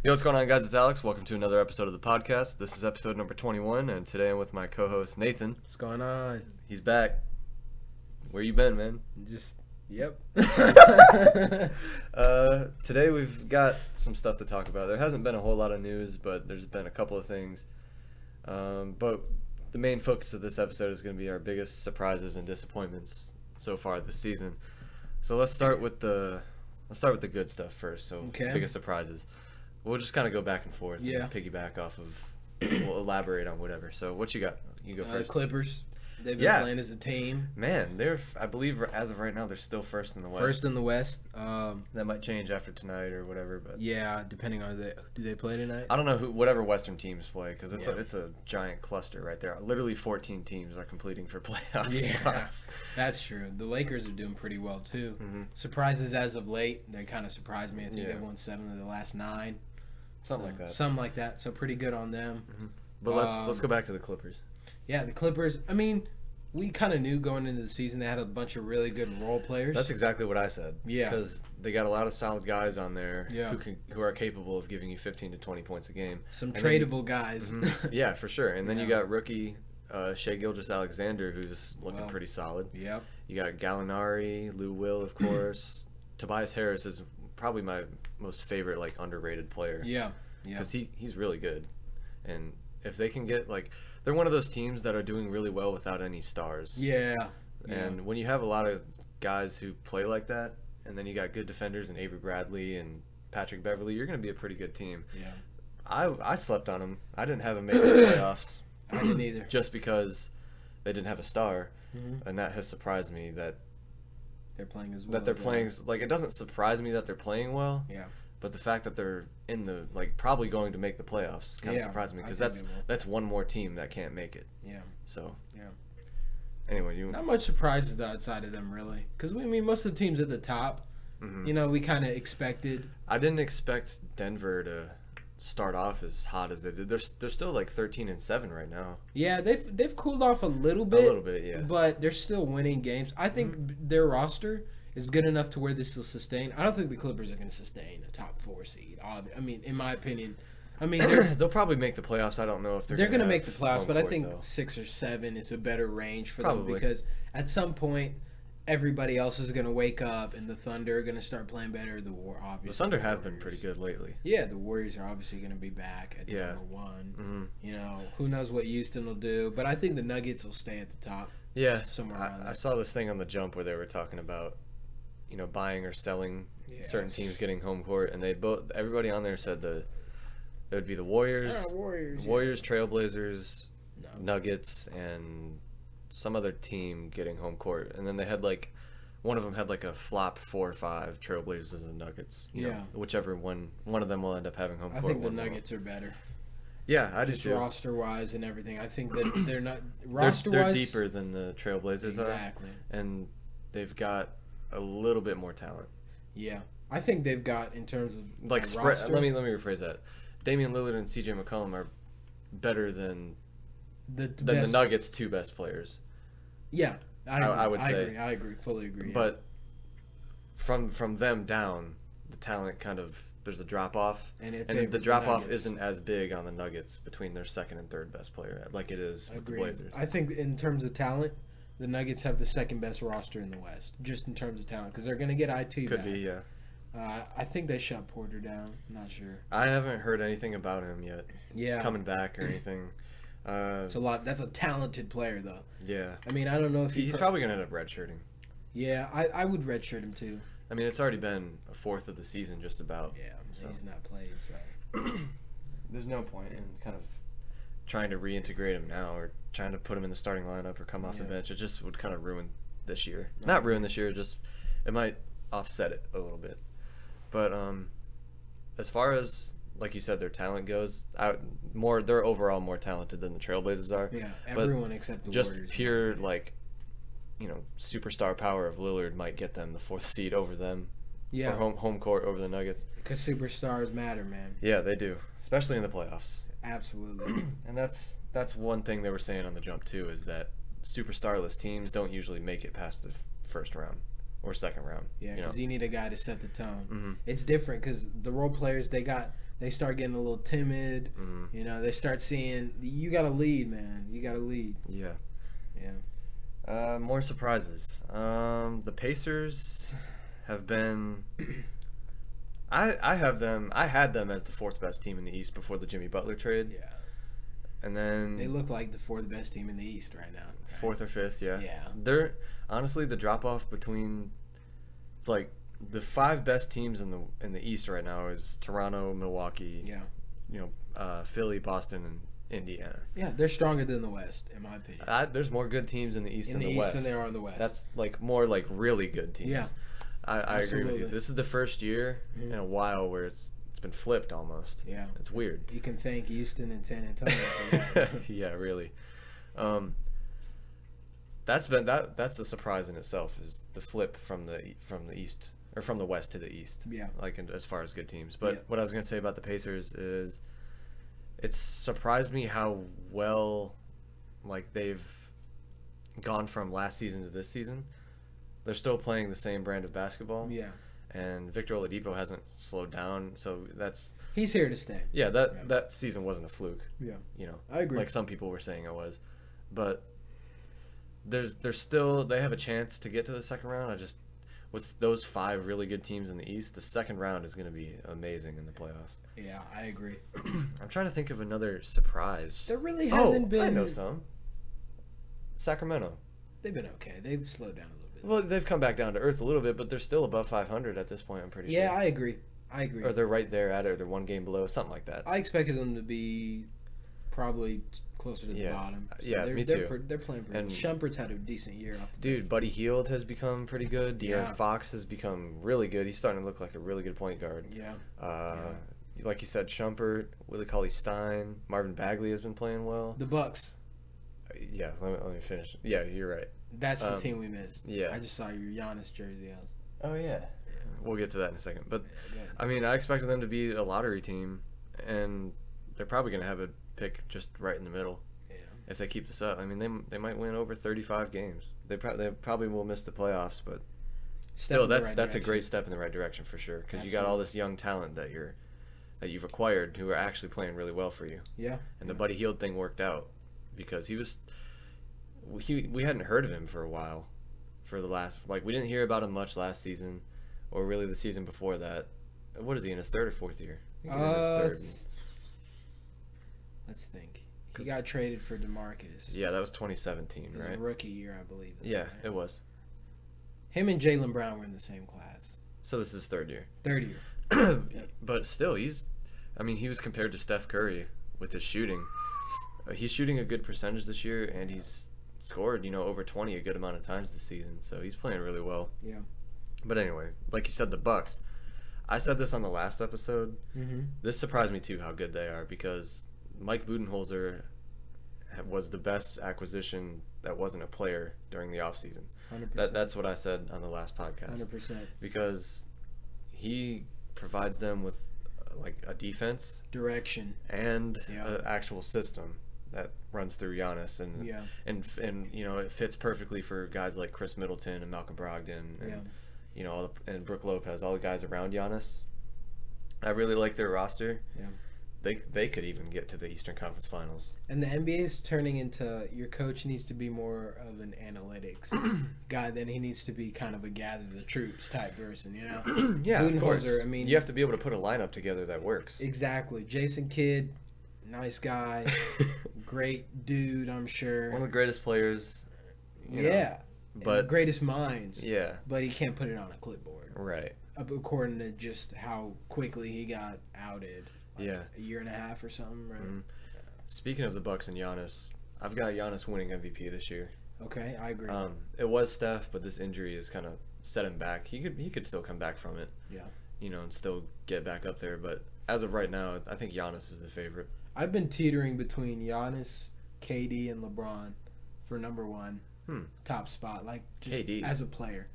Yo, what's going on, guys? It's Alex. Welcome to another episode of the podcast. This is episode number 21, and today I'm with my co-host, Nathan. What's going on? He's back. Where you been, man? Yep. Today we've got some stuff to talk about. There hasn't been a whole lot of news, but there's been a couple of things. But the main focus of this episode is going to be our biggest surprises and disappointments so far this season. So let's start with the good stuff first. So Okay. Biggest surprises. We'll just kind of go back and forth Yeah. and piggyback off of. We'll elaborate on whatever. So what you got? You go first. Clippers. They've been Yeah. playing as a team. Man, I believe as of right now, they're still first in the West. First in the West. That might change after tonight or whatever, but Yeah, depending on do they play tonight? I don't know whatever Western teams play, because Yeah. it's a giant cluster right there. Literally 14 teams are competing for playoff Yeah. spots. That's true. The Lakers are doing pretty well too. Mhm. Surprises as of late. They kind of surprised me. I think Yeah. they won 7 of the last 9. Something like that. Something like that. So pretty good on them. But let's go back to the Clippers. Yeah, the Clippers. I mean, we kind of knew going into the season they had a bunch of really good role players. That's exactly what I said. Yeah. Because they got a lot of solid guys on there Yeah. who are capable of giving you 15 to 20 points a game. Some And then tradable guys. Yeah, for sure. And then you Yeah. got rookie Shai Gilgeous-Alexander, who's looking Well, pretty solid. Yep. You got Gallinari, Lou Will, of course. Tobias Harris is probably my most favorite, underrated player. Yeah. Yeah. Because he's really good. And if they can get, they're one of those teams that are doing really well without any stars. Yeah. And when you have a lot of guys who play like that, and then you got good defenders in Avery Bradley and Patrick Beverly, you're going to be a pretty good team. Yeah. I slept on them. I didn't have them making the playoffs. I didn't either. Just because they didn't have a star. Mhm. And that has surprised me that They're playing as well. they're as they playing are. it doesn't surprise me that they're playing well, Yeah. but the fact that they're in the probably going to make the playoffs kind of Yeah, surprised me, I because think that's they will. that's one more team that can't make it. Yeah. So Yeah. anyway, Not much surprises though outside of them really, because most of the teams at the top, Mhm. we kind of expected. I didn't expect Denver to start off as hot as they did. They're still 13-7 right now. Yeah, they've cooled off a little bit. A little bit, yeah. But they're still winning games. I think their roster is good enough to where this will sustain. I don't think the Clippers are going to sustain a top 4 seed. I mean, in my opinion, They'll probably make the playoffs. I don't know if they're going going to to make the playoffs, but I think though. 6 or 7 is a better range for Probably. them, because at some point everybody else is going to wake up and the Thunder are going to start playing better. The The Thunder have been pretty good lately. Yeah, the Warriors are obviously going to be back at Yeah. number 1. Mhm. Who knows what Houston will do, but I think the Nuggets will stay at the top. Yeah, Somewhere around I there. saw this thing on the Jump where they were talking about, buying or selling certain teams getting home court, and everybody on there said it would be the Warriors, Warriors, Trailblazers, No. Nuggets, and some other team getting home court, and then they had one of them had a flop 4 or 5 Trailblazers and Nuggets. You know, whichever one of them will end up having home I court. think the one will. Nuggets are better. Yeah, I Just just roster wise and everything. I think that they're not they're roster wise. deeper than the Trailblazers are, Exactly. and they've got a little bit more talent. Yeah, I think they've got in terms of Spread. roster. Let me rephrase that. Damian Lillard and CJ McCollum are better than the Nuggets' 2 best players. Yeah, I would say. I agree. Fully agree. Yeah. But from them down, the talent there's a drop off, and the drop off isn't as big on the Nuggets between their second and third best player like it is with the Blazers. I think in terms of talent, the Nuggets have the second best roster in the West, just in terms of talent, because they're going to get IT Could back. be, yeah. I think they shut Porter down. I'm not sure. I haven't heard anything about him yet. Yeah, Coming back or anything. it's a lot. That's a talented player, though. Yeah. I mean, I don't know if He's probably going to end up redshirting. Yeah, I would redshirt him too. I mean, it's already been a fourth of the season just about. Yeah, so he's not played, so. There's no point in kind of trying to reintegrate him now or trying to put him in the starting lineup or come off the bench. It just would kind of ruin this year. Not ruin this year, just it might offset it a little bit. But as far as, like you said, their talent goes, they're overall more talented than the Trailblazers are. Yeah, everyone except the just Warriors. pure superstar power of Lillard might get them the 4th seed over them. Yeah, Or home court over the Nuggets. because superstars matter, man. Yeah, they do, especially in the playoffs. Absolutely. And that's one thing they were saying on the Jump too, is that superstarless teams don't usually make it past the first round or second round. Yeah, you know? because you need a guy to set the tone. Mhm. It's different because the role players, they got they start getting a little timid. Mm-hmm. You know, they start seeing you got to lead, man. You got to lead. Yeah. Yeah. More surprises. The Pacers have been. I had them as the fourth best team in the East before the Jimmy Butler trade. Yeah. And then They look like the fourth best team in the East right now. Right? fourth or fifth, yeah. Yeah. They're honestly the drop off between. It's like the five best teams in the East right now is Toronto, Milwaukee. Yeah. You know, Philly, Boston, and Indiana. Yeah, they're stronger than the West, in my opinion. There's more good teams in the East than the West. than there are in the West. That's like more like really good teams. Yeah. I agree with you. Absolutely. This is the first year in a while where it's been flipped almost. Yeah. It's weird. You can thank Houston and San Antonio for that. Yeah, really. That's a surprise in itself, is the flip from the East or from the West to the East. Yeah. Like as far as good teams. But Yeah. what I was gonna say about the Pacers is, it's surprised me how well, like, they've gone from last season to this season. They're still playing the same brand of basketball. Yeah. And Victor Oladipo hasn't slowed down, so He's here to stay. yeah, that season wasn't a fluke. Yeah. You know, I agree. like some people were saying it was, but they have a chance to get to the second round. With those five really good teams in the East, the second round is going to be amazing in the playoffs. Yeah, I agree. I'm trying to think of another surprise. There really hasn't been. I know some. Sacramento. They've been okay. They've slowed down a little bit. Well, they've come back down to earth a little bit, but they're still above 500 at this point, I'm pretty sure. Yeah, I agree. Or they're right there at it, or they're one game below, something like that. I expected them to be probably closer to the bottom. Yeah, they're, me they're too. They're playing pretty And good. Shumpert's had a decent year off the Dude, Buddy Hield has become pretty good. De'Aaron Yeah. Fox has become really good. He's starting to look like a really good point guard. Yeah. Like you said, Shumpert, Willie Cauley-Stein, Marvin Bagley has been playing well. The Bucks. Yeah, let me finish. Yeah, you're right. That's the team we missed. Yeah. I just saw your Giannis jersey. Oh, yeah. We'll get to that in a second. But, Yeah. I mean, I expected them to be a lottery team, and they're probably going to have a pick just right in the middle. Yeah. If they keep this up. I mean, they might win over 35 games. They probably will miss the playoffs, but still, that's a great step in the right direction for sure, because you got all this young talent that you've acquired who are actually playing really well for you. Yeah. And the Buddy Hield thing worked out because we hadn't heard of him for a while, for the last, like, we didn't hear about him much last season, or really the season before that. What is he, in his third or fourth year? I think he's in his third. Let's think. He got traded for DeMarcus. Yeah, that was 2017, It was right? a rookie year, I believe. Yeah, it was. Him and Jaylen Brown were in the same class. So this is his third year. Third year. But still, he was compared to Steph Curry with his shooting. He's shooting a good percentage this year, and he's scored, over 20 a good amount of times this season. So he's playing really well. Yeah. But anyway, like you said, the Bucks. I said this on the last episode. Mm-hmm. This surprised me too, how good they are, because Mike Budenholzer was the best acquisition that wasn't a player during the offseason. 100%. That's what I said on the last podcast. 100%. Because he provides them with like a defense, Direction, and an actual system that runs through Giannis, and it fits perfectly for guys like Chris Middleton and Malcolm Brogdon, and and Brook Lopez, all the guys around Giannis. I really like their roster. Yeah. They could even get to the Eastern Conference Finals. And the NBA is turning into, your coach needs to be more of an analytics guy than he needs to be kind of a gather the troops type person, Yeah, of course. Budenholzer, I mean, you have to be able to put a lineup together that works. Exactly. Jason Kidd, nice guy, great dude, I'm sure. One of the greatest players. But greatest minds. Yeah. But he can't put it on a clipboard. Right. According to just how quickly he got outed. Yeah. A year and a half or something, right? Mm-hmm. Speaking of the Bucks and Giannis, I've got Giannis winning MVP this year. Okay, I agree. It was Steph, but this injury has kind of set him back. He could still come back from it. Yeah. And still get back up there. But as of right now, I think Giannis is the favorite. I've been teetering between Giannis, KD, and LeBron for number one top spot, like just KD. as a player.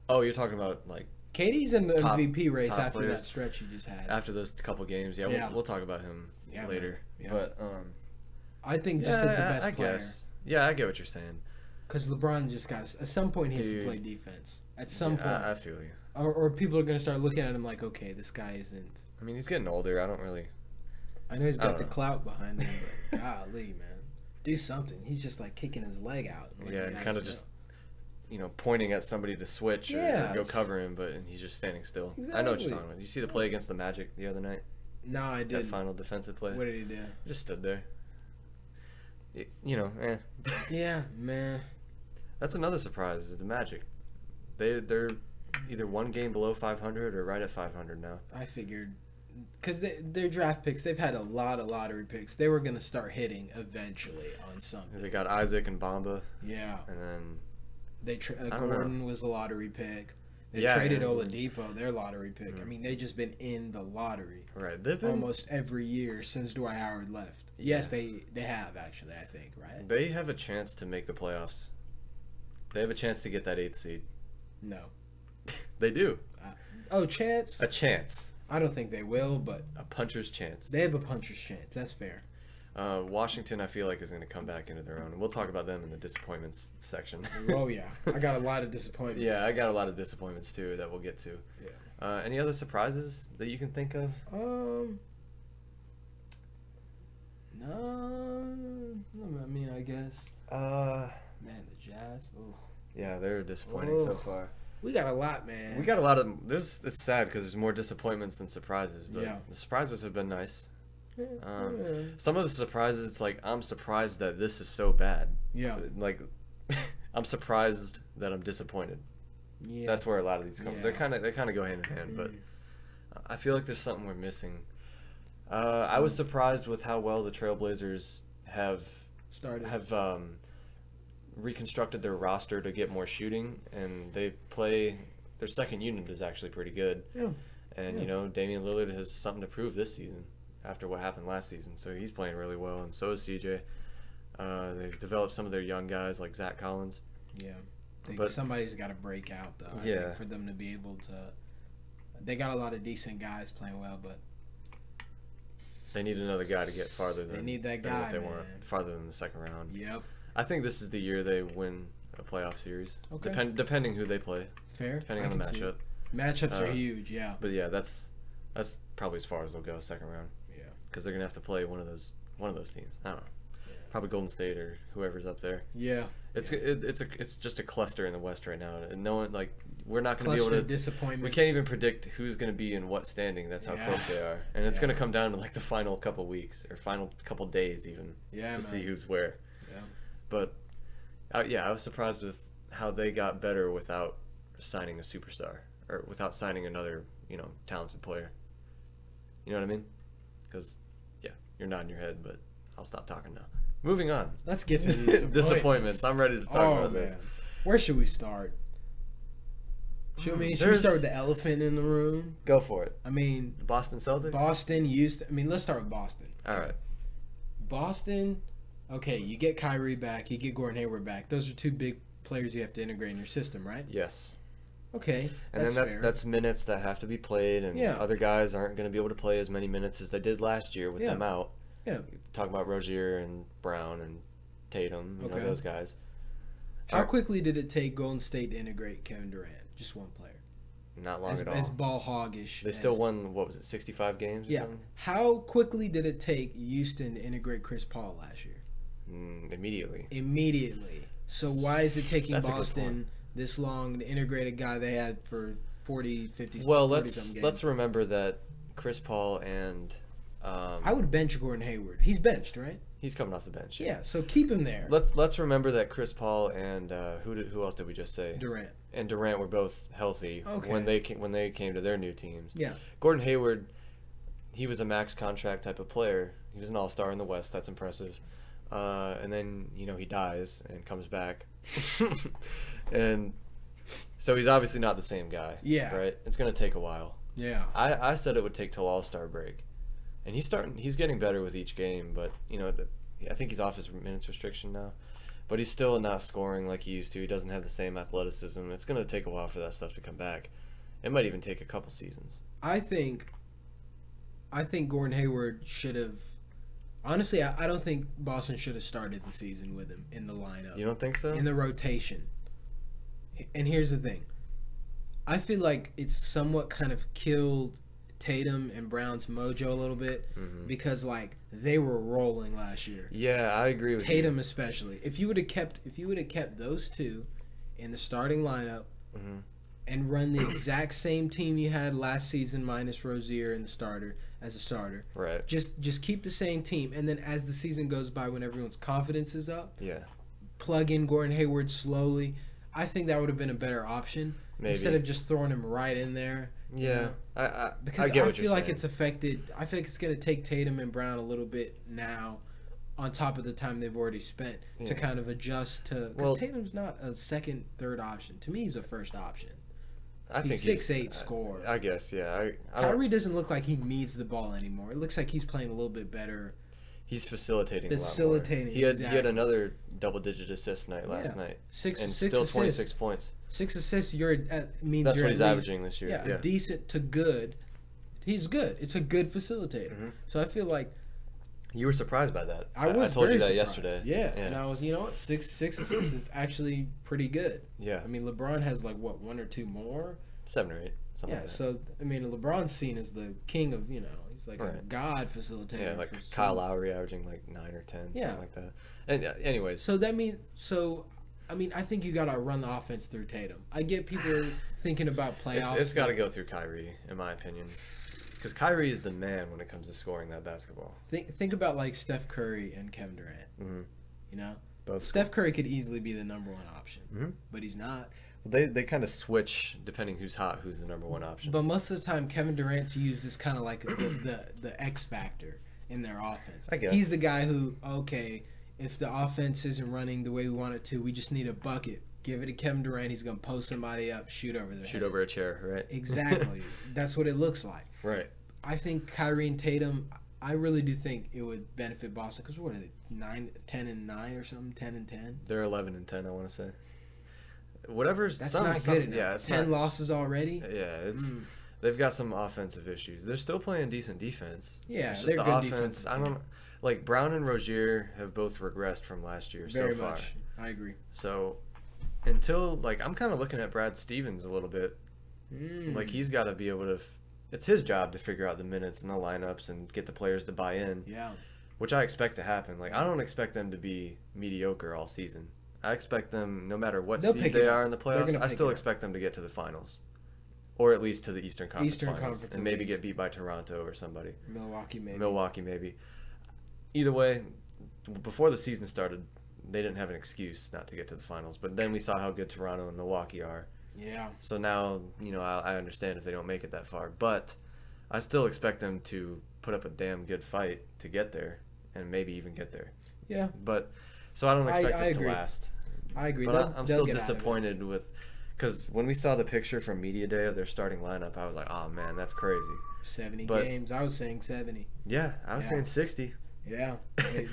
Oh, you're talking about like KD's in the MVP race top after players. that stretch he just had. After those couple games, we'll talk about him later. Yeah. But I think just as the best I player. guess. Yeah, I get what you're saying. Because LeBron just got, at some point he has to play defense. At some point. I feel you. or people are gonna start looking at him like, okay, this guy isn't. I mean, he's getting older. I don't really. I know he's got the know. clout behind him, but golly, man, do something. He's just like kicking his leg out. Yeah, kind of just, pointing at somebody to switch or go cover him, but he's just standing still. Exactly. I know what you're talking about. You see the play against the Magic the other night? No, I That didn't. final defensive play? What did he do? Just stood there. Yeah, man. That's another surprise is the Magic. They're either one game below 500 or right at 500 now. I figured, because their draft picks, they've had a lot of lottery picks. They were gonna start hitting eventually on something. They got Isaac and Bamba. Yeah. And then Gordon was a lottery pick. They traded Oladipo, their lottery pick. I mean, they've just been in the lottery. Right. They've been almost every year since Dwight Howard left. Yeah. Yes, they have, actually, I think, right? They have a chance to make the playoffs. They have a chance to get that 8th seed. No. They do. Chance? A chance. I don't think they will, but A puncher's chance. they have a puncher's chance. That's fair. Washington, I feel like, is going to come back into their own. And we'll talk about them in the disappointments section. Oh, yeah. I got a lot of disappointments. Yeah, I got a lot of disappointments, too, that we'll get to. Yeah. Any other surprises that you can think of? No. I mean, I guess. Man, the Jazz. Oh. Yeah, they're disappointing so far. We got a lot, man. We got a lot of. It's sad because there's more disappointments than surprises, but Yeah. the surprises have been nice. Yeah. Some of the surprises, it's like I'm surprised that this is so bad. Yeah. Like, I'm surprised that I'm disappointed. Yeah. That's where a lot of these come. Yeah. They kind of go hand in hand, but I feel like there's something we're missing. I was surprised with how well the Trailblazers have reconstructed their roster to get more shooting, and they play. Their second unit is actually pretty good. Yeah. And Damian Lillard has something to prove this season after what happened last season. So he's playing really well, and so is CJ. They've developed some of their young guys like Zach Collins. Yeah. But somebody's got to break out, though. I think for them to be able to. They got a lot of decent guys playing well, but they need another guy to get farther than they need that than guy. what they man. want, farther than the second round. Yep. I think this is the year they win a playoff series. Okay. Depending who they play. Fair. Depending on the matchup. Matchups are huge, yeah. But yeah, that's probably as far as they'll go, second round. Yeah. Because they're gonna have to play one of those teams. I don't know. Yeah. Probably Golden State or whoever's up there. Yeah. It's just a cluster in the West right now, and no one we're not gonna be able to. Disappointments. We can't even predict who's gonna be in what standing. That's how close they are, and it's gonna come down to like the final couple weeks or final couple days even to see who's where. Yeah. But I was surprised with how they got better without signing a superstar or without signing another talented player. You know what I mean? Because you're nodding your head, but I'll stop talking now. Moving on. Let's get to these disappointments. I'm ready to talk about this. Where should we start? Should we start with the elephant in the room? Go for it. I mean, The Boston Celtics? Boston let's start with Boston. All right. Boston, okay, you get Kyrie back, you get Gordon Hayward back. Those are two big players you have to integrate in your system, right? Yes. Okay, and that's then fair. that's minutes that have to be played, and other guys aren't going to be able to play as many minutes as they did last year with them out. Yeah. Talk about Rozier and Brown and Tatum, those guys. How quickly did it take Golden State to integrate Kevin Durant? Just one player. Not long at all. As ball hoggish. They still won, 65 games or something? How quickly did it take Houston to integrate Chris Paul last year? Immediately. So why is it taking Boston this long to integrate a guy they had for 40, 50, well, 40 some games? Let's remember that Chris Paul and... I would bench Gordon Hayward. He's benched, right? He's coming off the bench. Yeah, so keep him there. Let's remember that Chris Paul and who else did we just say? Durant. And Durant were both healthy when they came to their new teams. Yeah. Gordon Hayward, he was a max contract type of player. He was an all-star in the West. That's impressive. And then he dies and comes back, and so he's obviously not the same guy. Yeah. Right. It's gonna take a while. Yeah. I said it would take till All-Star break. And he's getting better with each game, but I think he's off his minutes restriction now. But he's still not scoring like he used to. He doesn't have the same athleticism. It's going to take a while for that stuff to come back. It might even take a couple seasons. I think Gordon Hayward should have. Honestly, I don't think Boston should have started the season with him in the lineup. You don't think so? In the rotation. And here's the thing. I feel like it's somewhat kind of killed Tatum and Brown's mojo a little bit because like they were rolling last year. Yeah, I agree with Tatum especially. If you would have kept those two in the starting lineup and run the exact same team you had last season minus Rozier and the starter as a starter. Right. Just keep the same team, and then as the season goes by, when everyone's confidence is up, Yeah. plug in Gordon Hayward slowly. I think that would have been a better option instead of just throwing him right in there. Yeah, because I get what feel you're like saying. it's affected. I think it's going to take Tatum and Brown a little bit now, on top of the time they've already spent to kind of adjust to. Because Tatum's not a second, third option. To me, he's a first option. I think he's 6'8" scorer. I guess, yeah. Kyrie doesn't look like he needs the ball anymore. It looks like he's playing a little bit better. He's facilitating. Facilitating. A lot more. He had another double-digit assist night last night. Six still 26 points. 6 assists. Means that's you're what he's averaging this year. Yeah, decent to good. He's good. It's a good facilitator. So I feel like you were surprised by that. I was. I told you that surprised. yesterday. Yeah, and I was. You know what? Six assists is actually pretty good. Yeah. I mean, LeBron has like what, 1 or 2 more. 7 or 8. Something like that. So I mean, LeBron's seen as the king of, he's like a god facilitator. Yeah, like Kyle Lowry averaging like 9 or 10, something like that. And anyways, so that means I mean, I think you gotta run the offense through Tatum. I get people thinking about playoffs. It's got to go through Kyrie, in my opinion, because Kyrie is the man when it comes to scoring that basketball. Think about like Steph Curry and Kevin Durant. You know, both. Steph Curry could easily be the number 1 option, but he's not. They kind of switch depending who's hot, who's the number 1 option. But most of the time, Kevin Durant's used as kind of like the X factor in their offense. I guess he's the guy who, if the offense isn't running the way we want it to, we just need a bucket. Give it to Kevin Durant. He's gonna post somebody up, shoot over their head. Over a chair, right? Exactly. That's what it looks like. Right. I think Kyrie and Tatum. I really do think it would benefit Boston because what are they, 10-9 or something, 10-10? They're 11-10, I want to say. That's not good enough. Yeah, 10 losses already. Yeah, they've got some offensive issues. They're still playing decent defense. Yeah, it's just they're the good offense. I don't team. like Brown and Rozier have both regressed from last year Very so far. much. I agree. So until I'm kind of looking at Brad Stevens a little bit. Like he's got to be able to. It's his job to figure out the minutes and the lineups and get the players to buy in. Yeah. Which I expect to happen. Like I don't expect them to be mediocre all season. I expect them, no matter what seed they are in the playoffs, I still expect them to get to the finals. Or at least to the Eastern Conference Finals. And maybe get beat by Toronto or somebody. Milwaukee, maybe. Either way, before the season started, they didn't have an excuse not to get to the finals. But then we saw how good Toronto and Milwaukee are. Yeah. So now, I understand if they don't make it that far. But I still expect them to put up a damn good fight to get there. And maybe even get there. Yeah. But... So I don't expect this to last. I agree. But I'm still disappointed with... Because when we saw the picture from Media Day of their starting lineup, I was like, oh, man, that's crazy. 70 games. I was saying 70. Yeah, I was saying 60. Yeah.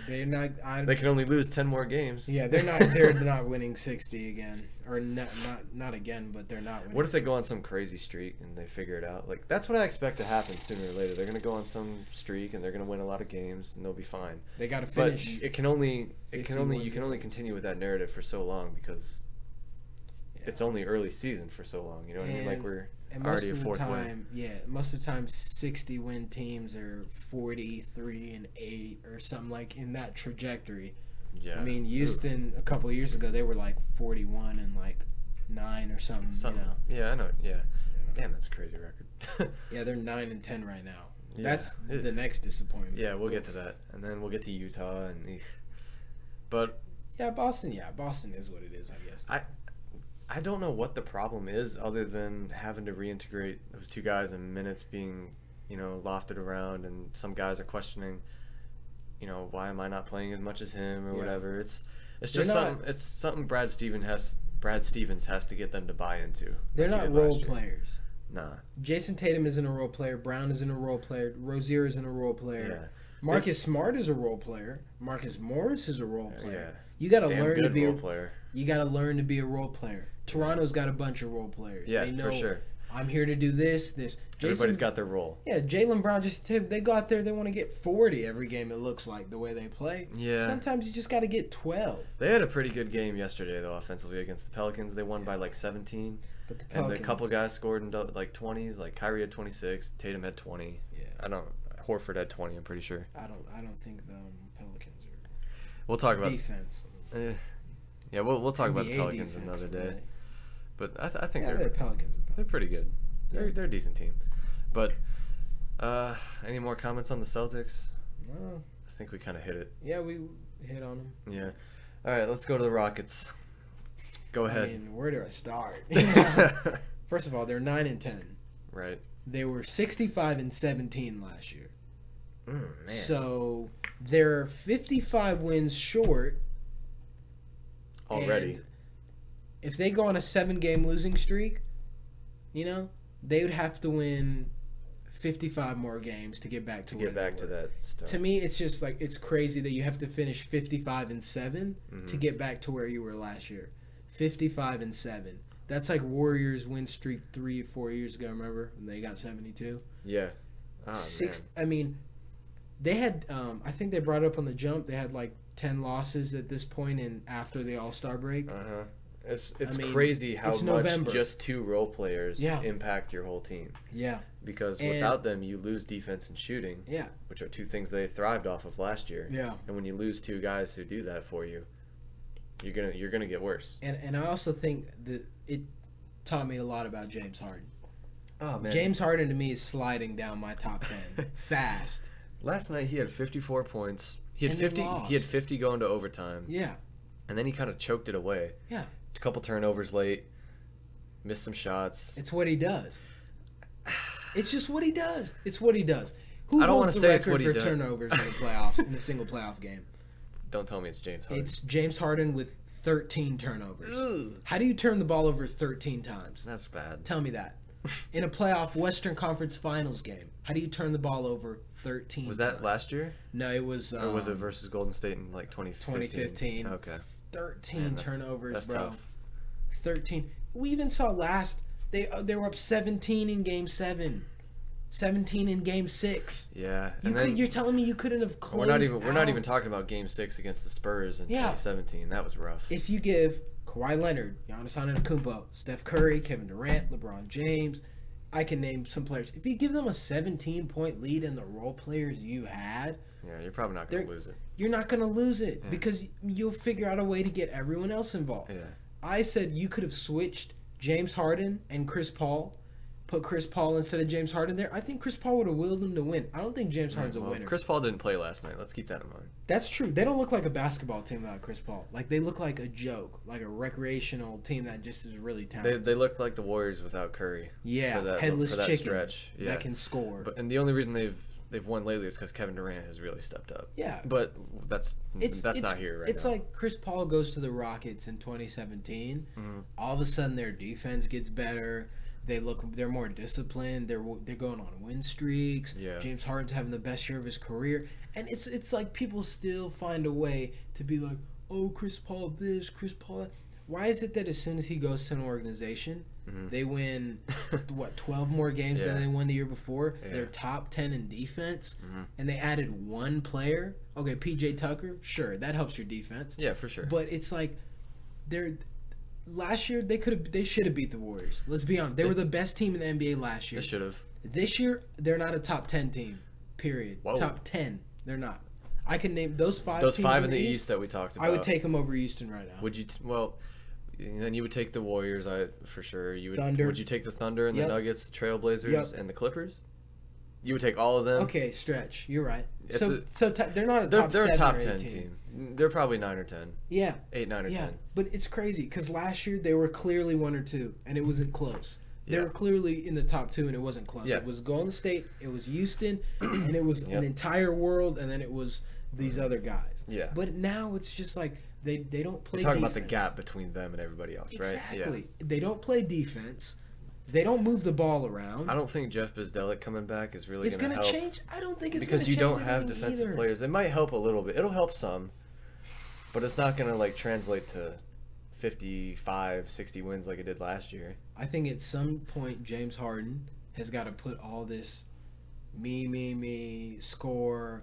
They're not... They can only lose 10 more games. Yeah, they're not winning 60 again. Or not again, but they're not winning. What if they go on some crazy streak and they figure it out? Like, that's what I expect to happen sooner or later. They're going to go on some streak and they're going to win a lot of games and they'll be fine. They got to finish. But you can only continue with that narrative for so long because it's only early season for so long. You know what I mean? Like we're already a fourth win. Yeah, most of the time 60-win teams are 43-8 or something like in that trajectory. Yeah. I mean, Houston a couple of years ago they were like 41-9 or something. Yeah, I know. Yeah. Damn, that's a crazy record. Yeah, they're 9-10 right now. Yeah, that's the next disappointment. Yeah, we'll get to that, and then we'll get to Utah but Boston is what it is, I guess. I don't know what the problem is other than having to reintegrate those two guys and minutes being, lofted around, and some guys are questioning, why am I not playing as much as him or whatever. It's just something Brad Stevens has to get them to buy into. They're not role players. Nah. Jason Tatum isn't a role player. Brown isn't a role player. Rozier isn't a role player. Yeah. Marcus Smart is a role player. Marcus Morris is a role player. Yeah. You got to learn to be a role player. You got to learn to be a role player. Toronto's got a bunch of role players. Yeah, they know, for sure. I'm here to do this. Everybody's got their role. Yeah, Jaylen Brown they go out there, they want to get 40 every game, it looks like, the way they play. Yeah. Sometimes you just got to get 12. They had a pretty good game yesterday, though, offensively against the Pelicans. They won by 17. But the and Pelicans, a couple guys scored in like 20s. Like Kyrie had 26, Tatum had 20. Yeah. Horford had 20. I'm pretty sure. I don't think the Pelicans are. We'll talk about Defense. Yeah, we'll talk about the NBA Pelicans defense, another day. really. But I think Yeah, they're Pelicans. they're pretty good. Yeah. They're a decent team. But any more comments on the Celtics? No. I think we kind of hit it. Yeah, we hit on them. Yeah. All right, let's go to the Rockets. Go ahead. I mean, where do I start? First of all, they're 9-10. Right. They were 65-17 last year. Man. So they're 55 wins short. Already. And if they go on a 7-game losing streak, they would have to win 55 more games to get back to that stuff. To me, it's just like it's crazy that you have to finish 55-7 to get back to where you were last year. 55-7. That's like Warriors win streak 3 or 4 years ago. Remember when they got 72? Yeah. Oh, man. I mean, they had. I think they brought it up on the jump. They had like 10 losses at this point, and after the All-Star break. It's crazy how it's much November. Just 2 role players Yeah. impact your whole team. Yeah. Because without them, you lose defense and shooting. Yeah. Which are 2 things they thrived off of last year. Yeah. And when you lose 2 guys who do that for you, you're gonna get worse. And I also think that it taught me a lot about James Harden. Oh man. James Harden to me is sliding down my top 10 fast. Last night he had 54 points. He had And they 50. lost. He had 50 going to overtime. Yeah. And then he kind of choked it away. Yeah. A couple turnovers late. Missed some shots. It's what he does. It's just what he does. It's what he does. Who I don't holds wanna the say it's record what he for does. turnovers in the playoffs in a single playoff game? Don't tell me it's James Harden. It's James Harden with 13 turnovers. Ugh. How do you turn the ball over 13 times? That's bad. Tell me that. In a playoff Western Conference Finals game, how do you turn the ball over 13 Was times? that last year? No, it was... Or was it versus Golden State in like 2015? 2015. Okay. 13 Man, turnovers, that's bro. tough. 13. We even saw last... They were up 17 in Game 7. 17 in Game 6. Yeah. And You're telling me you couldn't have closed we're not out? even talking about Game 6 against the Spurs in Yeah. 2017. That was rough. If you give Kawhi Leonard, Giannis Antetokounmpo, Steph Curry, Kevin Durant, LeBron James, I can name some players. If you give them a 17-point lead in the role players you had, Yeah, you're probably not going to lose it. you're not going to lose it because you'll figure out a way to get everyone else involved. Yeah. I said you could have switched James Harden and Chris Paul, put Chris Paul instead of James Harden there. I think Chris Paul would have willed them to win. I don't think James Harden's a winner. Chris Paul didn't play last night. Let's keep that in mind. That's true. They don't look like a basketball team without Chris Paul. Like, they look like a joke, like a recreational team that just is really talented. They look like the Warriors without Curry. Yeah, for that, headless for that chickens stretch. Yeah. that can score. And the only reason they've won lately is because Kevin Durant has really stepped up. Yeah. But that's It's not here right now. It's like Chris Paul goes to the Rockets in 2017. Mm-hmm. All of a sudden, their defense gets better. They're more disciplined. They're going on win streaks. Yeah. James Harden's having the best year of his career, and it's like people still find a way to be like, oh, Chris Paul this, Chris Paul that. Why is it that as soon as he goes to an organization, they win 12 more games than they won the year before? Yeah. They're top 10 in defense, and they added one player. Okay, PJ Tucker, sure, that helps your defense. Yeah, for sure. But it's like last year they should have beat the Warriors. Let's be honest. They were the best team in the NBA last year. They should have. This year they're not a top 10 team. Period. Whoa. Top 10. They're not. I can name those 5 Those teams 5 in the East that we talked about. I would take them over Houston right now. Would you? Then you would take the Warriors, for sure. You would. Thunder. Would you take the Thunder and Yep. the Nuggets, the Trailblazers, Yep. and the Clippers? You would take all of them. Okay, stretch. You're right. It's They're not a They're top they're 7 a top or 8 10 team. They're probably 9 or 10. Yeah. 8, 9 or Yeah, 10. but it's crazy because last year they were clearly 1 or 2, and it wasn't close. They Yeah. were clearly in the top 2, and it wasn't close. Yeah. It was Golden State, it was Houston, and it was an entire world, and then it was these other guys. Yeah. But now it's just like they don't play. We're talking defense. about the gap between them and everybody else, right? Exactly. They don't play defense. They don't move the ball around. I don't think Jeff Bzdelik coming back is really It's going to gonna help. change. I don't think it's Because gonna you change don't have anything defensive either. players. It might help a little bit. It'll help some, but it's not going to like translate to 55, 60 wins like it did last year. I think at some point James Harden has got to put all this me, score,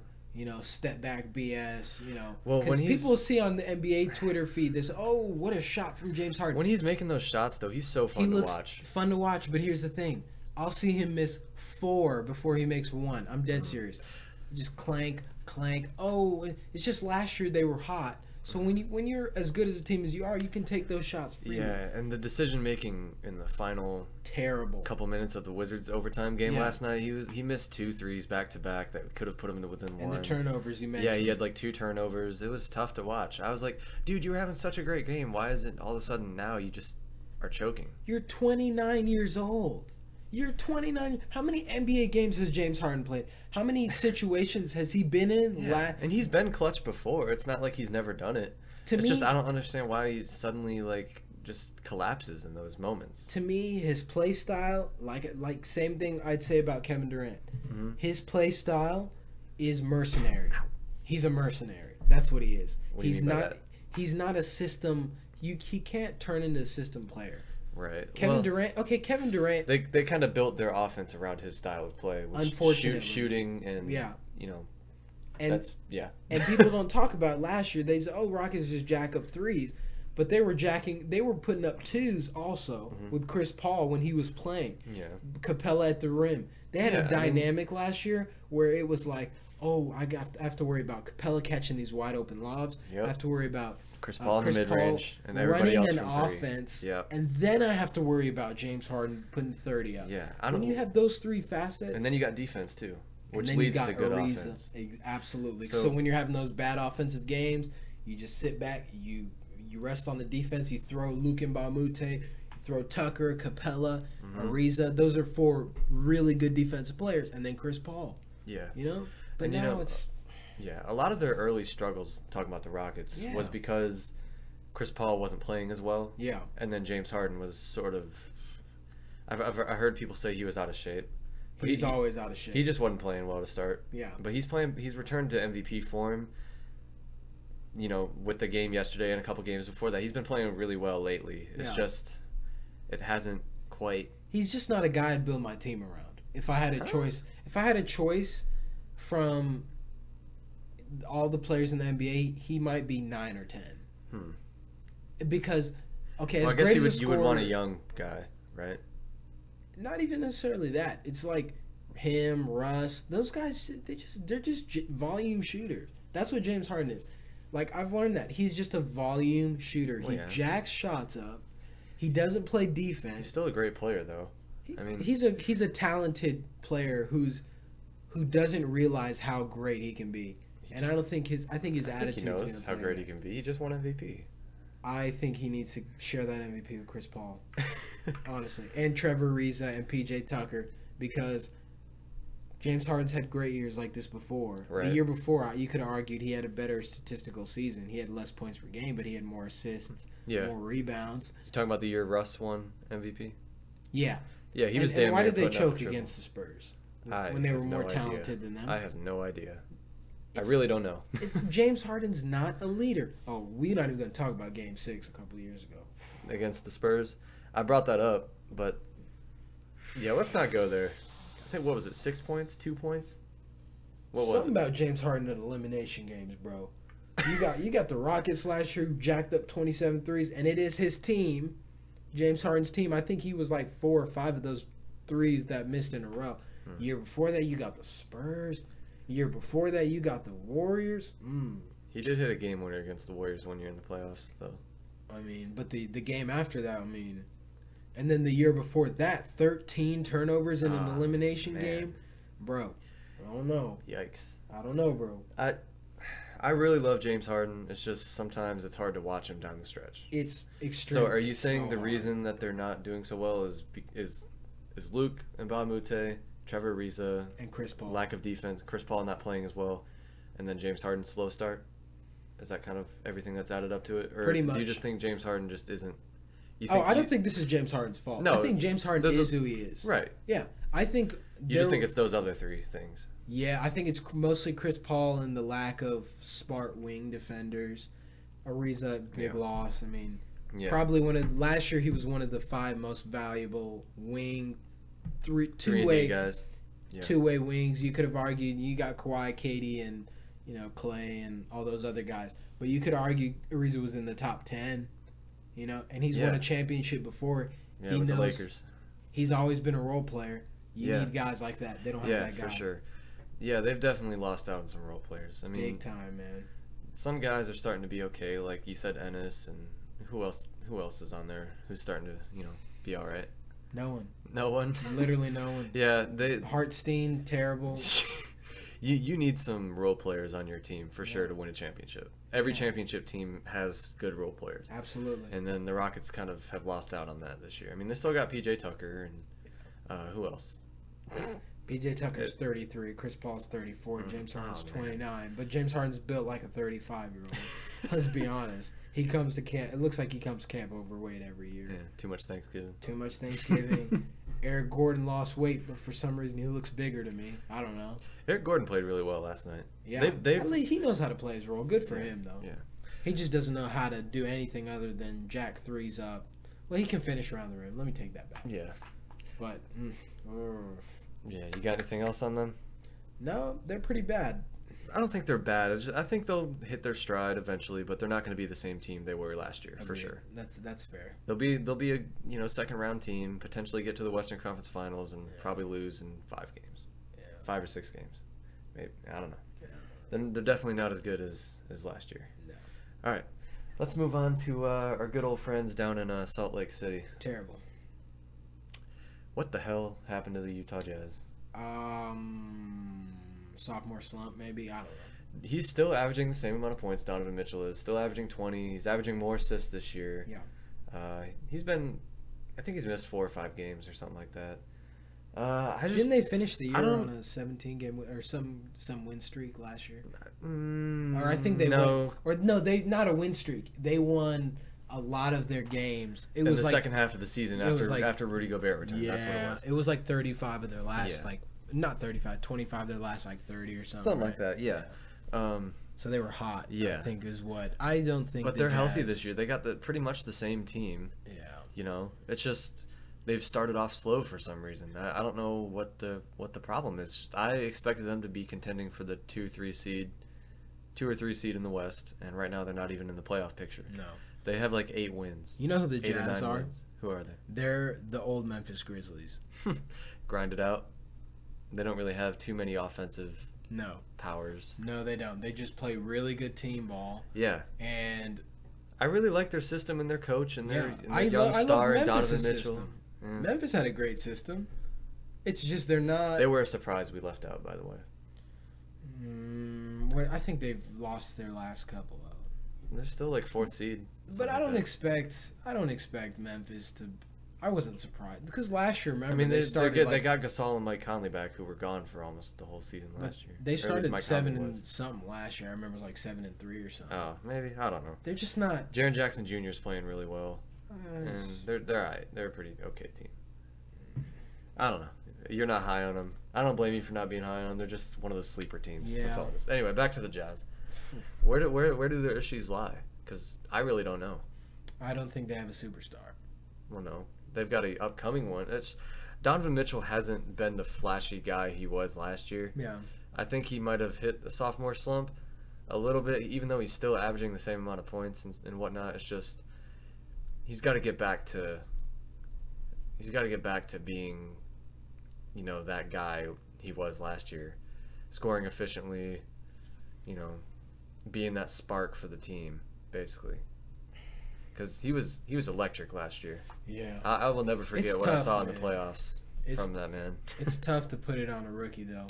step back BS, Well, because when people see on the NBA Twitter feed this, oh, what a shot from James Harden. When he's making those shots, though, he's so fun to watch. Fun to watch, but here's the thing. I'll see him miss 4 before he makes 1. I'm dead serious. Just clank, clank. Oh, it's just last year they were hot. So when you're as good as a team as you are, you can take those shots freely. Yeah, and the decision making in the final couple minutes of the Wizards overtime game last night, he missed 2 threes back to back that could have put him into within 1. And the turnovers you mentioned. Yeah, he had like 2 turnovers. It was tough to watch. I was like, dude, you were having such a great game. Why is it all of a sudden now you just are choking? You're 29 years old. You're 29. How many NBA games has James Harden played? How many situations has he been in? Yeah. And he's been clutch before. It's not like he's never done it. It's just I don't understand why he suddenly just collapses in those moments. To me, his play style, like same thing I'd say about Kevin Durant. Mm-hmm. His play style is mercenary. He's a mercenary. That's what he is. He's not a system. He can't turn into a system player. Right. Kevin Durant. They kind of built their offense around his style of play. Unfortunately, shooting and And people don't talk about last year. They say, "Oh, Rockets just jack up threes," but they were putting up 2s also with Chris Paul when he was playing. Yeah. Capella at the rim. They had a dynamic last year where it was like, "Oh, I have to worry about Capella catching these wide open lobs. Yep. I have to worry about Chris Paul in the mid-range and everybody running else an from offense, Yep. and then I have to worry about James Harden putting 30 up." Yeah, when you have those 3 facets, and then you got defense too, which leads to good offense. Absolutely. So when you're having those bad offensive games, you just sit back, you rest on the defense. You throw Luke Mbamute, you throw Tucker, Capella, Ariza. Those are 4 really good defensive players, and then Chris Paul. Yeah, But and now it's. Yeah, a lot of their early struggles, talking about the Rockets, was because Chris Paul wasn't playing as well. Yeah. And then James Harden was sort of... I heard people say he was out of shape. But he's always out of shape. He just wasn't playing well to start. Yeah. But he's returned to MVP form, with the game yesterday and a couple games before that. He's been playing really well lately. It's just... It hasn't quite... He's just not a guy I'd build my team around. If I had a choice from... all the players in the NBA, he might be 9 or 10. Because, okay, I guess you would want a young guy, right? Not even necessarily that. It's like him, Russ. Those guys, they're just volume shooters. That's what James Harden is. Like, I've learned that he's just a volume shooter. He jacks shots up. He doesn't play defense. He's still a great player, though. He's a talented player who doesn't realize how great he can be. And I think his attitude. He knows how great he can be. He just won MVP. I think he needs to share that MVP with Chris Paul, honestly, and Trevor Ariza and PJ Tucker, because James Harden's had great years like this before. Right. The year before, you could have argued he had a better statistical season. He had less points per game, but he had more assists, more rebounds. You talking about the year Russ won MVP? Yeah. Yeah, he was damn. And why did they choke against the Spurs when they were more talented than them? I have no idea. I really don't know. James Harden's not a leader. Oh, we're not even going to talk about Game 6 a couple of years ago. Against the Spurs? I brought that up, but yeah, let's not go there. I think, what was it, 6 points? 2 points? What was it? Something about James Harden in elimination games, bro. You got the Rockets last year who jacked up 27 threes, and it is his team, James Harden's team. I think he was like 4 or 5 of those threes that missed in a row. Year before that, you got the Spurs. Year before that, you got the Warriors. He did hit a game winner against the Warriors one year in the playoffs, though. But the game after that, and then the year before that, 13 turnovers in an elimination game. Bro, I don't know. Yikes. I don't know, bro. I really love James Harden. It's just sometimes it's hard to watch him down the stretch. It's extreme. So are you saying the reason that they're not doing so well is Luke Mbamute, Trevor Ariza, and Chris Paul, lack of defense, Chris Paul not playing as well, and then James Harden's slow start? Is that kind of everything that's added up to it? Or pretty much. Do you just think James Harden just isn't? I don't think this is James Harden's fault. No, I think James Harden is who he is. Right. Yeah, I think you just think it's those other 3 things. Yeah, I think it's mostly Chris Paul and the lack of smart wing defenders. Ariza, big loss. Probably last year he was one of the 5 most valuable wing. Two-way guys, 2-way wings. You could have argued you got Kawhi, KD, and you know, Clay and all those other guys. But you could argue Ariza was in the top 10, you know, and he's won a championship before. Yeah, he with knows the Lakers. He's always been a role player. You need guys like that. They don't have that guy. Yeah, for sure. Yeah, they've definitely lost out on some role players. I mean, big time, man. Some guys are starting to be okay, like you said, Ennis, and who else is on there who's starting to, you know, be all right? No one. No one. Literally no one. Yeah, Hartstein, terrible. You need some role players on your team for sure to win a championship. Every championship team has good role players. Absolutely. And then the Rockets kind of have lost out on that this year. I mean, they still got PJ Tucker and who else? PJ Tucker's 33, Chris Paul's 34, James Harden's 29. But James Harden's built like a 35-year-old. Let's be honest. He comes to camp. It looks like he comes to camp overweight every year. Yeah, too much Thanksgiving. Too much Thanksgiving. Eric Gordon lost weight, but for some reason he looks bigger to me. I don't know. Eric Gordon played really well last night. Yeah, he knows how to play his role. Good for him, though. Yeah. He just doesn't know how to do anything other than jack threes up. Well, he can finish around the rim. Let me take that back. Yeah. But, yeah, you got anything else on them? No, they're pretty bad. I don't think they're bad. I think they'll hit their stride eventually, but they're not going to be the same team they were last year. For sure. That's fair. They'll be a second round team, potentially get to the Western Conference Finals, and probably lose in 5 games, 5 or 6 games, maybe. I don't know. Yeah. Then they're definitely not as good as last year. No. All right, let's move on to our good old friends down in Salt Lake City. Terrible. What the hell happened to the Utah Jazz? Sophomore slump, maybe. I don't know. He's still averaging the same amount of points. Donovan Mitchell is still averaging 20. He's averaging more assists this year. Yeah. I think he's missed 4 or 5 games or something like that. Didn't they finish the year on a 17-game or some win streak last year? Or I think they won. Or no, they not a win streak. They won a lot of their games. It was the like second half of the season after Rudy Gobert returned. Yeah, that's what it was. It was like 35 of their last not 35, 25 their last like 30 or something. Something like that, yeah. So they were hot. Yeah, I think is what I don't think. But they're healthy this year. They got pretty much the same team. Yeah. You know, it's just they've started off slow for some reason. I don't know what the problem is. I expected them to be contending for the 2 or 3 seed in the West, and right now they're not even in the playoff picture. No. They have like 8 wins. You know who the Jazz are? Wins. Who are they? They're the old Memphis Grizzlies. Grind it out. They don't really have too many offensive powers. No, they don't. They just play really good team ball. Yeah. And I really like their system and their coach and their young star, Donovan Mitchell. Mm. Memphis had a great system. It's just they're not. They were a surprise we left out, by the way. I think they've lost their last couple of them. They're still like 4th seed. But I don't expect Memphis to. I wasn't surprised because last year, remember, they got Gasol and Mike Conley back, who were gone for almost the whole season last year. They started 7 and something last year. I remember it was like 7 and 3 or something. Oh, maybe I don't know. They're just not. Jaren Jackson Jr. is playing really well, and they're alright. They're a pretty okay team. I don't know. You're not high on them. I don't blame you for not being high on them. They're just one of those sleeper teams. Yeah. That's all it is. Anyway, back to the Jazz. Where do their issues lie? Because I really don't know. I don't think they have a superstar. Well, no. They've got an upcoming one. Donovan Mitchell hasn't been the flashy guy he was last year. Yeah. I think he might have hit the sophomore slump a little bit, even though he's still averaging the same amount of points and whatnot. It's just he's got to get back to being, you know, that guy he was last year, scoring efficiently, you know, being that spark for the team, basically. Because he was electric last year. Yeah. I will never forget what I saw in the playoffs from that man. It's tough to put it on a rookie, though.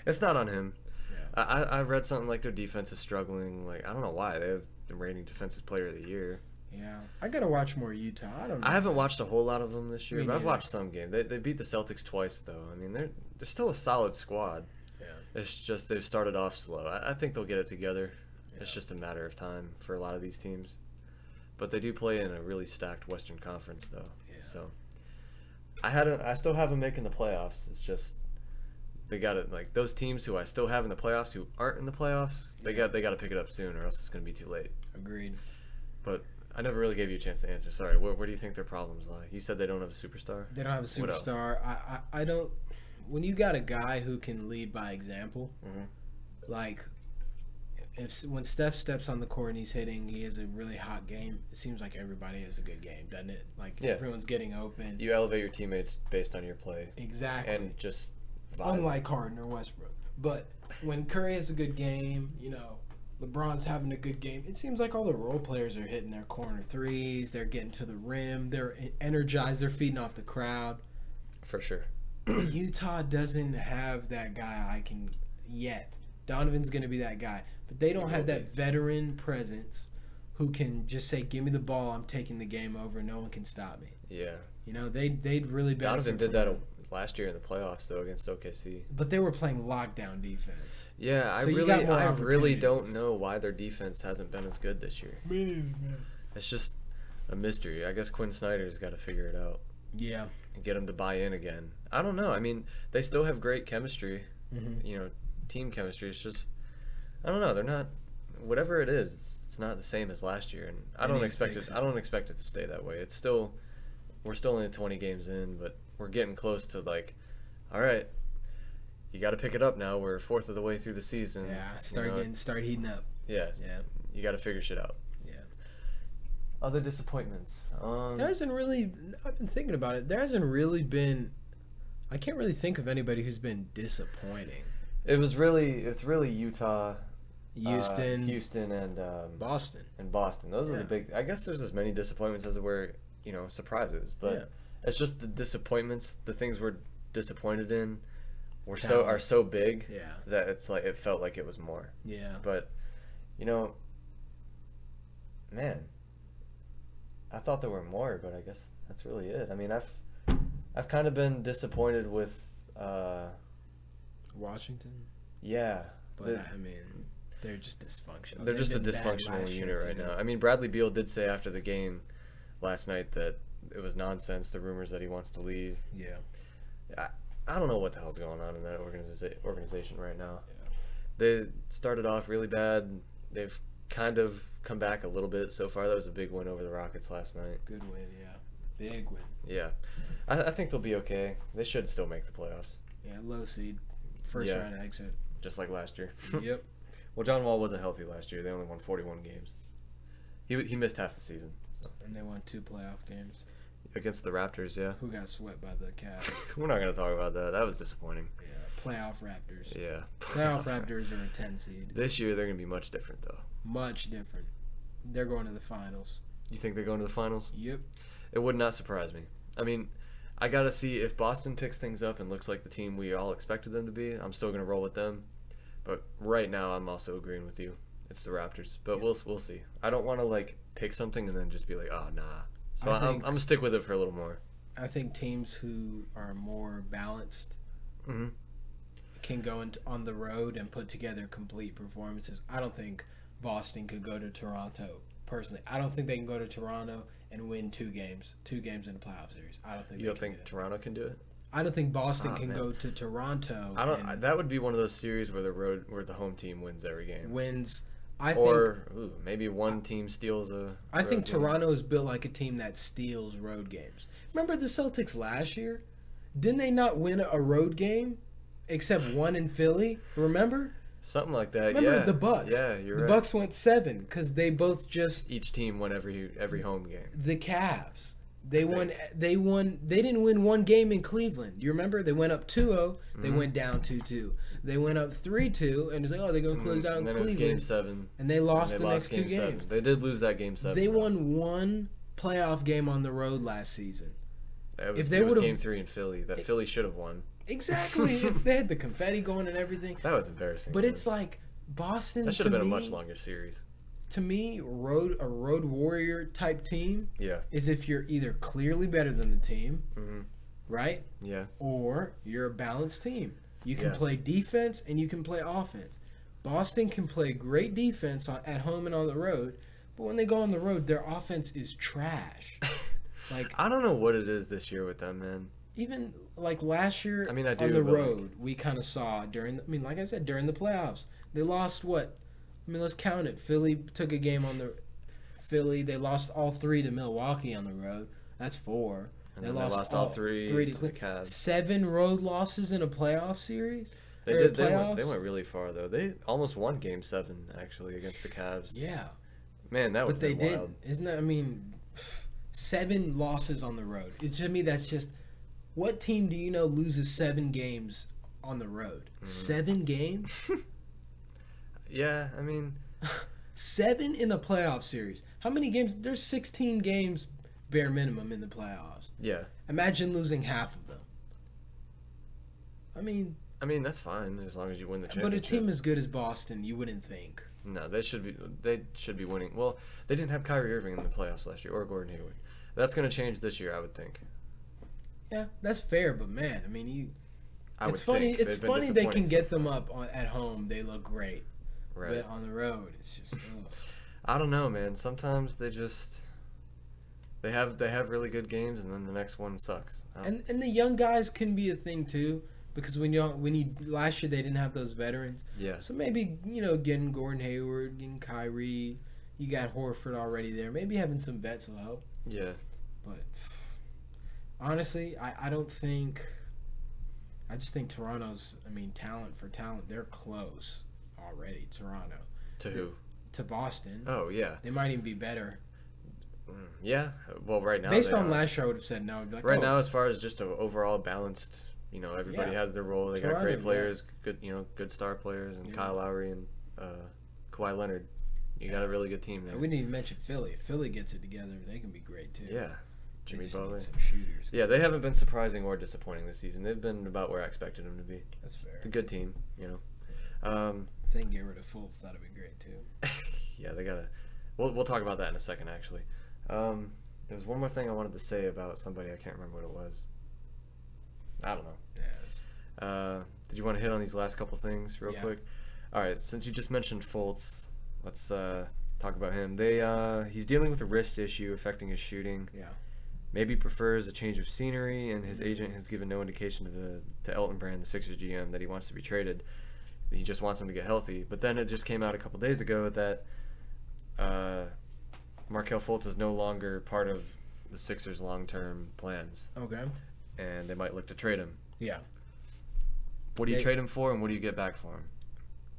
It's not on him. Yeah. I read something like their defense is struggling. Like, I don't know why. They have the reigning defensive player of the year. Yeah. I got to watch more Utah. I don't know. I haven't watched a whole lot of them this year, but I've watched some games. They beat the Celtics twice, though. I mean, they're still a solid squad. Yeah. It's just they've started off slow. I think they'll get it together. Yeah. It's just a matter of time for a lot of these teams. But they do play in a really stacked Western Conference, though. Yeah. So I still have them making the playoffs. It's just they got to, like, those teams who I still have in the playoffs who aren't in the playoffs. They got to pick it up soon, or else it's going to be too late. Agreed. But I never really gave you a chance to answer. Sorry. Where do you think their problems lie? You said they don't have a superstar. They don't have a superstar. I don't. When you got a guy who can lead by example, like when Steph steps on the court and he's hitting, he has a really hot game. It seems like everybody has a good game, doesn't it? Like everyone's getting open. You elevate your teammates based on your play. Exactly. And just vibe. Unlike Harden or Westbrook. But when Curry has a good game, LeBron's having a good game, it seems like all the role players are hitting their corner threes. They're getting to the rim. They're energized. They're feeding off the crowd. For sure. Utah doesn't have that guy yet. Donovan's going to be that guy. But they don't have that veteran presence who can just say, give me the ball, I'm taking the game over, no one can stop me. Yeah. They'd really benefit. Donovan did that last year in the plaaffs, though, against OKC. But they were playing lockdown defense. Yeah, I really don't know why their defense hasn't been as good this year. Me neither, man. It's just a mystery. I guess Quinn Snyder's got to figure it out. Yeah. And get them to buy in again. I don't know. I mean, they still have great chemistry, team chemistry. It's just, I don't know. They're not, whatever it is, it's not the same as last year. And I don't expect it to stay that way. It's still, we're still only 20 games in, but we're getting close to all right, you got to pick it up now. We're a fourth of the way through the season. Yeah, start heating up. Yeah. You got to figure shit out. Yeah. Other disappointments. There hasn't really. I've been thinking about it. There hasn't really been. I can't really think of anybody who's been disappointing. It's really Utah, Houston, and Boston. Those are the big. I guess there's as many disappointments as there were, surprises. But it's just the disappointments, the things we're disappointed in, are so big that it's like it felt like it was more. Yeah. But, man, I thought there were more, but I guess that's really it. I mean, I've kind of been disappointed with Washington. Yeah. But I mean, they're just dysfunctional. They're just a dysfunctional unit right now. I mean, Bradley Beal did say after the game last night that it was nonsense, the rumors that he wants to leave. Yeah. I don't know what the hell's going on in that organization right now. Yeah. They started off really bad. They've kind of come back a little bit so far. That was a big win over the Rockets last night. Good win, yeah. Big win. Yeah. I think they'll be okay. They should still make the playoffs. Yeah, low seed. First round exit. Just like last year. Yep. Well, John Wall wasn't healthy last year. They only won 41 games. He missed half the season. So. And they won 2 playoff games. Against the Raptors, yeah. Who got swept by the Cavs. We're not going to talk about that. That was disappointing. Yeah, playoff Raptors. Yeah. Playoff Raptors are a 10 seed. This year, they're going to be much different, though. Much different. They're going to the finals. You think they're going to the finals? Yep. It would not surprise me. I mean, I got to see if Boston picks things up and looks like the team we all expected them to be. I'm still going to roll with them. But right now, I'm also agreeing with you. It's the Raptors. But we'll see. I don't want to, pick something and then just be like, oh, nah. So I'm going to stick with it for a little more. I think teams who are more balanced can go on the road and put together complete performances. I don't think Boston could go to Toronto, personally. I don't think they can go to Toronto and win 2 games in a playoff series. I don't think you don't think Toronto can do it? I don't think Boston can go to Toronto. That would be one of those series where the home team wins every game. Maybe one team steals a. I think Toronto is built like a team that steals road games. Remember the Celtics last year? Didn't they not win a road game, except one in Philly? Remember? Something like that. Remember the Bucks? Yeah, you're right. The Bucks went 7 because they both just. Each team won every home game. The Cavs. They won. They didn't win one game in Cleveland. You remember? They went up 2-0. They went down 2-2. They went up 3-2, and it's like, oh, they're going to close down and then Cleveland. It was Game 7. And they lost the next 2 games. 7. They did lose that Game 7. They won 1 playoff game on the road last season. It was Game 3 in Philly that Philly should have won. Exactly. They had the confetti going and everything. That was embarrassing. But it's like Boston. That should have been a much longer series. To me, a road warrior type team is if you're either clearly better than the team, right? Yeah. Or you're a balanced team. You can play defense and you can play offense. Boston can play great defense at home and on the road, but when they go on the road, their offense is trash. I don't know what it is this year with them, man. Even last year, I do, on the road, we kind of saw like I said, during the playoffs, they lost what? Let's count it. Philly took a game on the Philly. They lost all 3 to Milwaukee on the road. That's 4. And they lost all 3 to the Cavs. 7 road losses in a playoff series. They did. They went really far though. They almost won Game 7 actually against the Cavs. Yeah. Man, that would be wild. But they didn't. Isn't that? I mean, 7 losses on the road. To me, that's just. What team do you know loses 7 games on the road? 7 games? Yeah, I mean, 7 in a playoff series. How many games? There's 16 games bare minimum in the playoffs. Yeah. Imagine losing half of them. I mean, that's fine as long as you win the championship. But a team as good as Boston, you wouldn't think. No, they should be winning. Well, they didn't have Kyrie Irving in the playoffs last year or Gordon Hayward. That's going to change this year, I would think. Yeah, that's fair, but man, I mean, it's funny they can get them up at home. They look great. Right. But on the road, it's just I don't know, man. Sometimes they have really good games and then the next one sucks. And the young guys can be a thing too. Because last year they didn't have those veterans. Yeah. So maybe, getting Gordon Hayward, getting Kyrie, you got Horford already there. Maybe having some vets will help. Yeah. But honestly, I don't think. I just think Toronto's. Talent for talent, they're close already. Toronto. To who? To Boston. Oh yeah. They might even be better. Yeah. Well, right now. Based on last year, I would have said no. Like, now, as far as just an overall balanced. Everybody has their role. They got great players, good star players, and Kyle Lowry and Kawhi Leonard. You got a really good team there. We didn't even mention Philly. If Philly gets it together, they can be great too. Yeah, Jimmy Butler. Some shooters. Yeah, they haven't been surprising or disappointing this season. They've been about where I expected them to be. That's fair. A good team, If they can get rid of Fultz, that'd be great too. Yeah, they gotta. We'll talk about that in a second. Actually, there was one more thing I wanted to say about somebody. I can't remember what it was. I don't know. Did you want to hit on these last couple things real quick? All right, since you just mentioned Fultz, let's talk about him. He's dealing with a wrist issue affecting his shooting. Yeah. Maybe prefers a change of scenery, and his agent has given no indication to Elton Brand, the Sixers GM, that he wants to be traded. He just wants him to get healthy. But then it just came out a couple days ago that Markelle Fultz is no longer part of the Sixers' long-term plans. Okay. And they might look to trade him. Yeah. What do you trade him for, and what do you get back for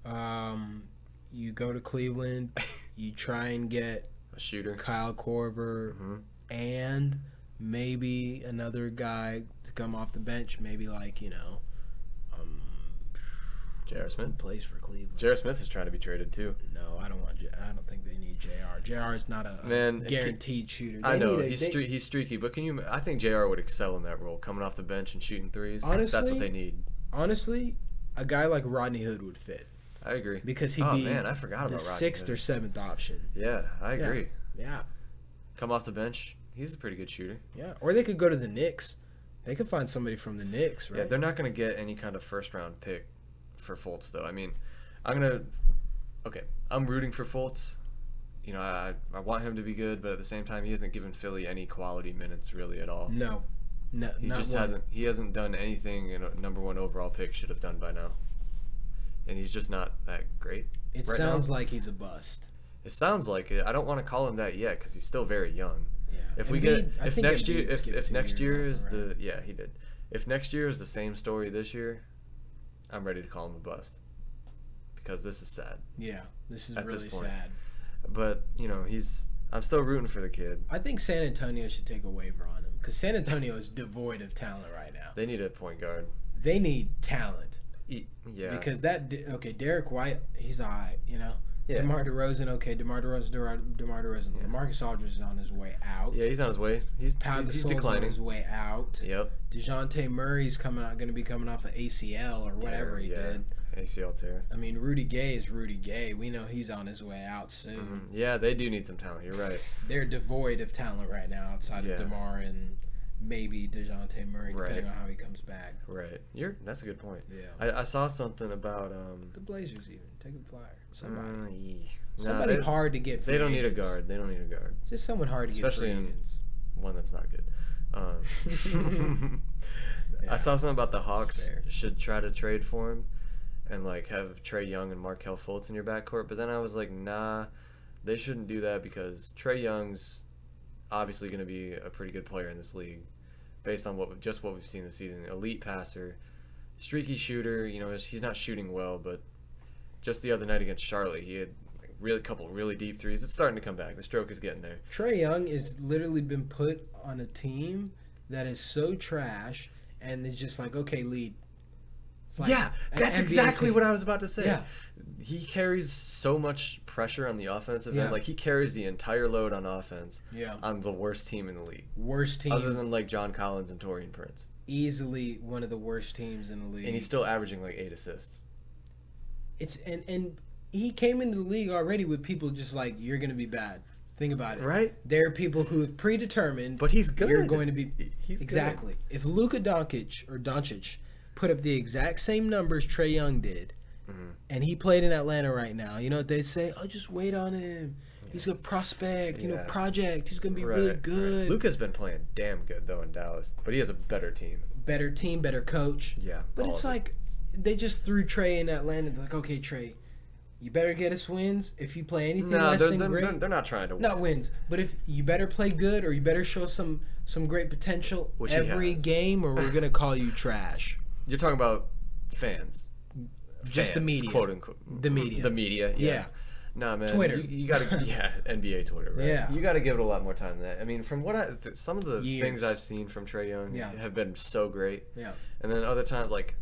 him? You go to Cleveland, you try and get a shooter, Kyle Korver, and maybe another guy to come off the bench. Maybe J.R. Smith plays for Cleveland. J.R. Smith is trying to be traded too. No, I don't think they need J.R. J.R. is not a guaranteed shooter. I know he's streaky, but I think J.R. would excel in that role, coming off the bench and shooting threes. Honestly, that's what they need. Honestly, a guy like Rodney Hood would fit. I agree. Because he'd be I forgot the about Rodney 6th Hood. or 7th option. Yeah, I agree. Yeah. Come off the bench, he's a pretty good shooter. Yeah, or they could go to the Knicks. They could find somebody from the Knicks, right? Yeah, they're not going to get any kind of first-round pick for Fultz, though. I'm rooting for Fultz. I want him to be good, but at the same time, he hasn't given Philly any quality minutes really at all. No, he just hasn't. He hasn't done anything a #1 overall pick should have done by now, and he's just not that great. It sounds like he's a bust. It sounds like it. I don't want to call him that yet because he's still very young. Yeah. If next year is if next year is the same story this year, I'm ready to call him a bust because this is sad. Yeah, this is really sad. But I'm still rooting for the kid. I think San Antonio should take a waiver on him because San Antonio is devoid of talent right now. They need a point guard. They need talent. Yeah. Because Derek White, he's all right, Yeah. DeMar DeRozan, DeMar DeRozan. Yeah. Marcus Aldridge is on his way out. Yeah, he's on his way. He's declining. On his way out. Yep. DeJounte Murray's going to be coming off of ACL or whatever he did. ACL tear. Rudy Gay is Rudy Gay. We know he's on his way out soon. Mm-hmm. Yeah, they do need some talent. You're right. They're devoid of talent right now outside of DeMar and maybe DeJounte Murray, depending on how he comes back. Right. That's a good point. Yeah. I saw something about the Blazers even. Take a flyer. Somebody hard to get. They don't need a guard. Just someone hard to especially get. Especially one that's not good. I saw something about the Hawks should try to trade for him and have Trae Young and Markelle Fultz in your backcourt. But then I was like, nah, they shouldn't do that because Trae Young's obviously going to be a pretty good player in this league based on what we've seen this season. Elite passer, streaky shooter. You know, he's not shooting well, but just the other night against Charlotte, he had a couple really deep threes. It's starting to come back. The stroke is getting there. Trae Young has literally been put on a team that is so trash, and it's just like, okay, lead. Like yeah, that's exactly what I was about to say. Yeah. He carries so much pressure on the offensive end. Like, he carries the entire load on offense on the worst team in the league. Worst team. Other than, like, John Collins and Taurean Prince. Easily one of the worst teams in the league. And he's still averaging, like, 8 assists. And he came into the league already with people just like, you're going to be bad. Think about it. Right? There are people who have predetermined. But he's good. You're going to be. He's exactly. Good. If Luka Doncic put up the exact same numbers Trae Young did, and he played in Atlanta right now, you know what they'd say? Oh, just wait on him. He's a prospect, project. He's going to be really good. Right. Luka's been playing damn good, though, in Dallas. But he has a better team. Better team, better coach. Yeah. But it's like, they just threw Trae in Atlanta. They're like, okay, Trae, you better get us wins. If you play anything less than great. They're not trying to win. Not wins. But if you better play good, or you better show some great potential every game, or we're going to call you trash. You're talking about fans. Just the media. Quote unquote. The media. The media, yeah. Nah, man. Twitter. You got to, NBA Twitter, right? Yeah. You got to give it a lot more time than that. I mean, from what some of the things I've seen from Trae Young have been so great. Yeah. And then other times, like,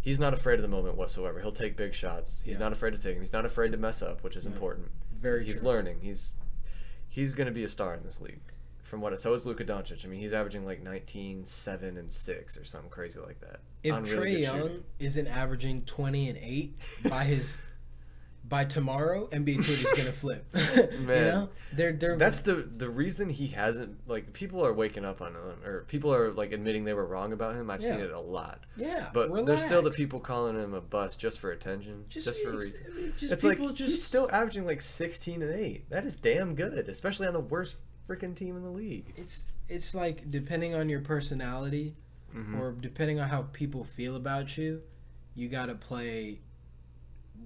he's not afraid of the moment whatsoever. He'll take big shots. He's not afraid to take them. He's not afraid to mess up, which is important. He's learning. He's going to be a star in this league. So is Luka Doncic. I mean, he's averaging like 19, 7, and 6 or something crazy like that. If Trae Young isn't averaging 20 and 8 by tomorrow, NBA Twitter's gonna flip. Man, you know? That's the reason he hasn't, like, people are waking up on him, or people are like admitting they were wrong about him. I've seen it a lot. Yeah, but there's still the people calling him a bust just for attention, just for reason. It's like he's still averaging like 16 and 8. That is damn good, especially on the worst freaking team in the league. It's like, depending on your personality, or depending on how people feel about you, you gotta play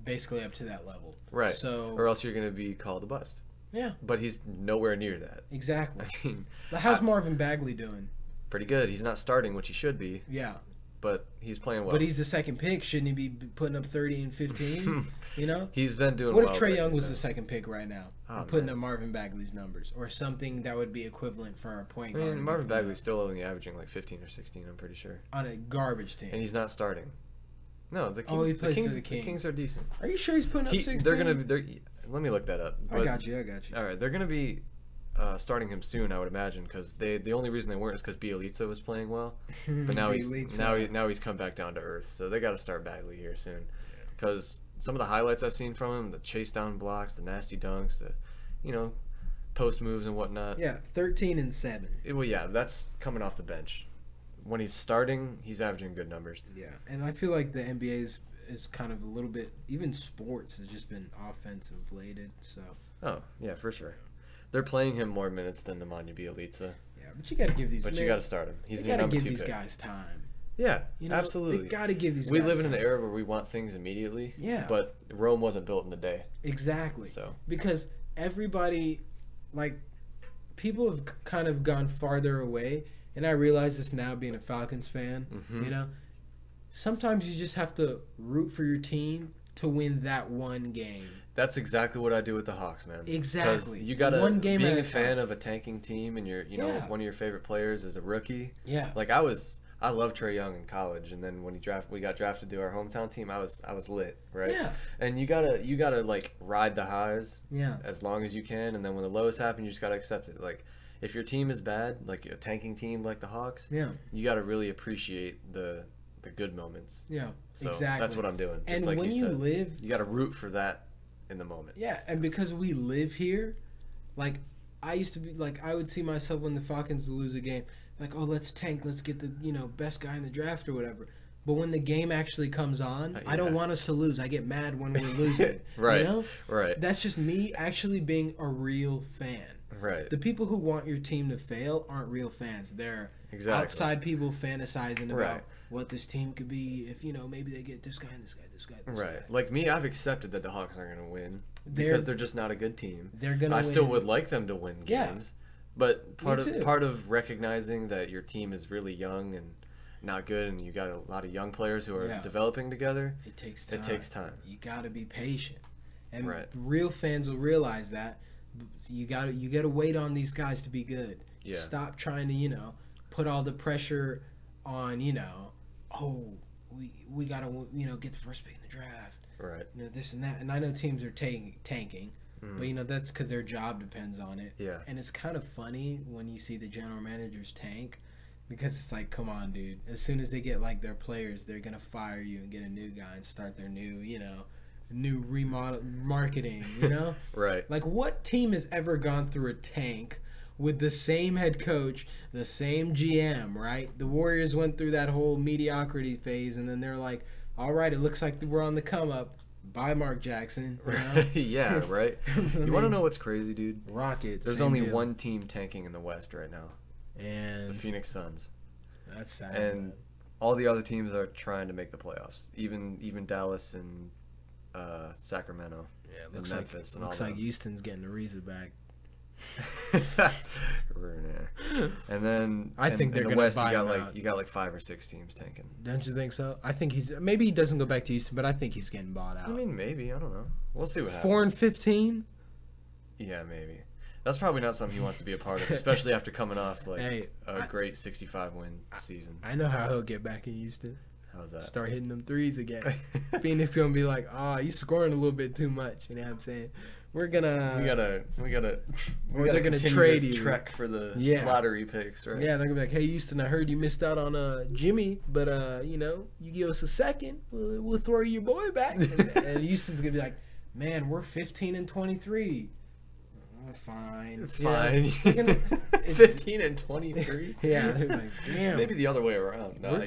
basically up to that level, right? So, or else you're gonna be called a bust. Yeah, but he's nowhere near that. Exactly. I mean, how's Marvin Bagley doing? Pretty good. He's not starting, which he should be. Yeah, but he's playing well. But he's the second pick. Shouldn't he be putting up 30 and 15? You know, he's been doing. What if Trae Young was the second pick right now, putting up Marvin Bagley's numbers, or something that would be equivalent for our point guard? Marvin Bagley's still only averaging like 15 or 16. I'm pretty sure on a garbage team, and he's not starting. No, the Kings. He plays the Kings are decent. Are you sure he's putting up 16? They're gonna. Let me look that up. I got you. All right, they're gonna be starting him soon, I would imagine, because the only reason they weren't is because Bielitsa was playing well, but now he's come back down to earth. So they got to start Bagley here soon, because some of the highlights I've seen from him, the chase down blocks, the nasty dunks, the post moves and whatnot. Yeah, 13 and 7. Well, yeah, that's coming off the bench. When he's starting, he's averaging good numbers. Yeah, and I feel like the NBA is kind of a little bit, even sports has just been offensive related. So. Oh yeah, for sure. They're playing him more minutes than Nemanja Bjelica. Yeah, but you got to give these. But you got to start him. He's your got number 2 to give pick. these guys time. Yeah, absolutely. They got to give these. We guys live in time. an era where we want things immediately. Yeah. But Rome wasn't built in a day. Exactly. So. Because everybody, people have kind of gone farther away, and I realize this now being a Falcons fan. Mm-hmm. Sometimes you just have to root for your team to win that one game. That's exactly what I do with the Hawks, man. Exactly. You gotta one game being at a fan of a tanking team, and you're one of your favorite players is a rookie. Yeah. I loved Trae Young in college, and then when we got drafted to our hometown team, I was lit, right? Yeah. And you gotta ride the highs. Yeah. As long as you can, and then when the lows happen, you just gotta accept it. If your team is bad, like a tanking team like the Hawks, you gotta really appreciate the good moments. Yeah. So exactly. That's what I'm doing. Just and when you live, you gotta root for that in the moment. Yeah, and because we live here, I used to be I would see myself when the Falcons lose a game, oh, let's tank, let's get the best guy in the draft or whatever. But when the game actually comes on, I don't want us to lose. I get mad when we're losing. Right. Right. That's just me actually being a real fan. Right. The people who want your team to fail aren't real fans. They're outside people fantasizing about what this team could be if maybe they get this guy and this guy, this guy, this guy. Like me, I've accepted that the Hawks aren't going to win because they're just not a good team. They're going to I still would like them to win games. Yeah. But part of recognizing that your team is really young and not good, and you got a lot of young players who are developing together, it takes time. It takes time. You got to be patient, and right. real fans will realize that. You got to wait on these guys to be good. Yeah. Stop trying to put all the pressure on we got to get the first pick in the draft. Right. This and that. And I know teams are tanking. But that's because their job depends on it. Yeah. And it's kind of funny when you see the general managers tank, because it's like, come on, dude. As soon as they get like their players, they're gonna fire you and get a new guy and start their new remodel marketing. Right. Like, what team has ever gone through a tank with the same head coach, the same GM? Right. The Warriors went through that whole mediocrity phase, and then they're like, all right, it looks like we're on the come up. Bye, Mark Jackson. Yeah, right. You want to know what's crazy, dude? Rockets. There's only one team tanking in the West right now, and the Phoenix Suns. That's sad. And all the other teams are trying to make the playoffs. Even Dallas and Sacramento. Yeah, and Memphis. Looks like Houston's getting Ariza back. And then I think they're in the gonna West buy you got like 5 or 6 teams tanking. Don't you think so? I think maybe he doesn't go back to Houston, but I think he's getting bought out. I mean, maybe, I don't know. We'll see what happens. 4-15. Yeah, maybe. That's probably not something he wants to be a part of, especially after coming off a great 65-win season. I know how he'll get back in Houston. How's that? Start hitting them threes again. Phoenix gonna be like, you scoring a little bit too much. You know what I'm saying? We gotta they're gonna trade you. Trek for the lottery picks, right? Yeah, they're gonna be like, hey Houston, I heard you missed out on Jimmy, but you give us a second, we'll throw your boy back. And Houston's gonna be like, man, we're 15-23. Fine. 15-23. Yeah, they're like, damn. Maybe the other way around. We're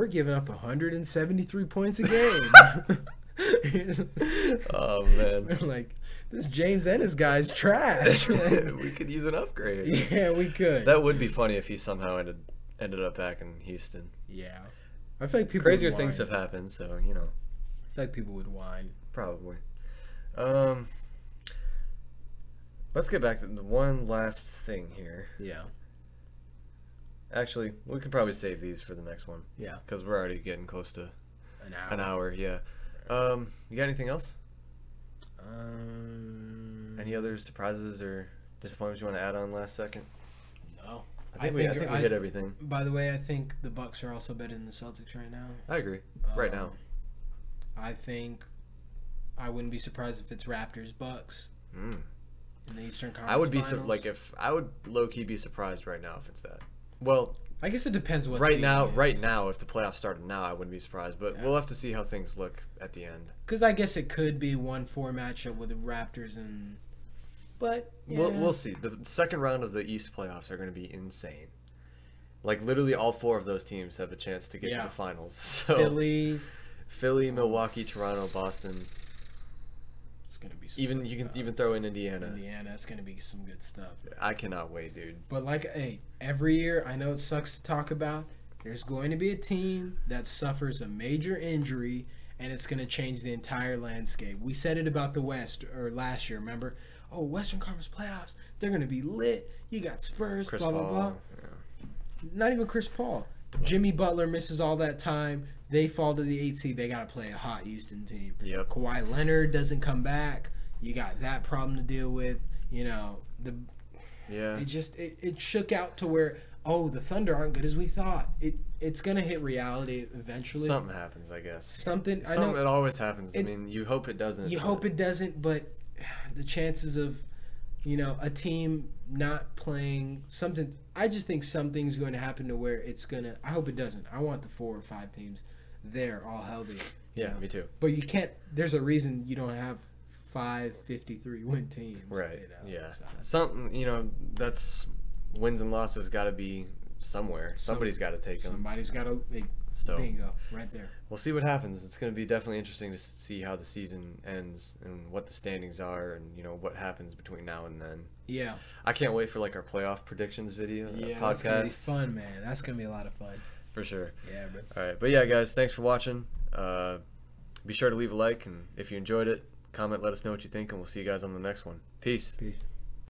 giving up 173 points a game. Oh man. We're like, this James Ennis guy's trash. We could use an upgrade. Yeah, we could. That would be funny if he somehow ended up back in Houston. Yeah. I feel like people crazier would things whine. have happened, so I feel like people would whine. Probably. Let's get back to the one last thing here. Yeah. Actually, we can probably save these for the next one. Yeah. Because we're already getting close to an hour. Yeah. You got anything else? Any other surprises or disappointments you want to add on last second? No. I think we hit everything. By the way, I think the Bucks are also better than the Celtics right now. I agree. Right now. I think I wouldn't be surprised if it's Raptors Bucks in the Eastern Conference. I would be Finals. I would low key be surprised right now if it's that. Well, I guess it depends what right now, if the playoffs started now, I wouldn't be surprised. But we'll have to see how things look at the end. Because I guess it could be 1-4 matchup with the Raptors and. But yeah. We'll see. The second round of the East playoffs are going to be insane. Like literally, all 4 of those teams have a chance to get to the finals. So Philly, Milwaukee, Toronto, Boston. It's gonna be you can even throw in Indiana. It's gonna be some good stuff. I cannot wait, dude. But every year, I know it sucks to talk about. There's going to be a team that suffers a major injury, and it's gonna change the entire landscape. We said it about the West last year. Remember? Oh, Western Conference playoffs, they're gonna be lit. You got Spurs, Chris blah Paul, blah blah. Yeah. Not even Chris Paul. Jimmy Butler misses all that time. They fall to the 8th seed. They got to play a hot Houston team. Yep. Kawhi Leonard doesn't come back. You got that problem to deal with. It shook out to where, the Thunder aren't good as we thought. It's gonna hit reality eventually. Something happens, I guess. It always happens. I mean, you hope it doesn't. You hope it doesn't, but the chances of, a team not playing something. I just think something's going to happen to where it's gonna. I hope it doesn't. I want the 4 or 5 teams there all healthy. Yeah, me too. But you can't. There's a reason you don't have 5 53-win teams. Right. Yeah. So. Something. That's wins and losses got to be somewhere. Somebody's got to take them. Somebody's got to. Bingo. Right there. We'll see what happens. It's going to be definitely interesting to see how the season ends and what the standings are and what happens between now and then. Yeah. I can't wait for our playoff predictions video podcast. That's going to be fun, man. That's going to be a lot of fun. For sure. Yeah, bro. All right. But yeah, guys, thanks for watching. Be sure to leave a like, and if you enjoyed it, comment, let us know what you think, and we'll see you guys on the next one. Peace. Peace.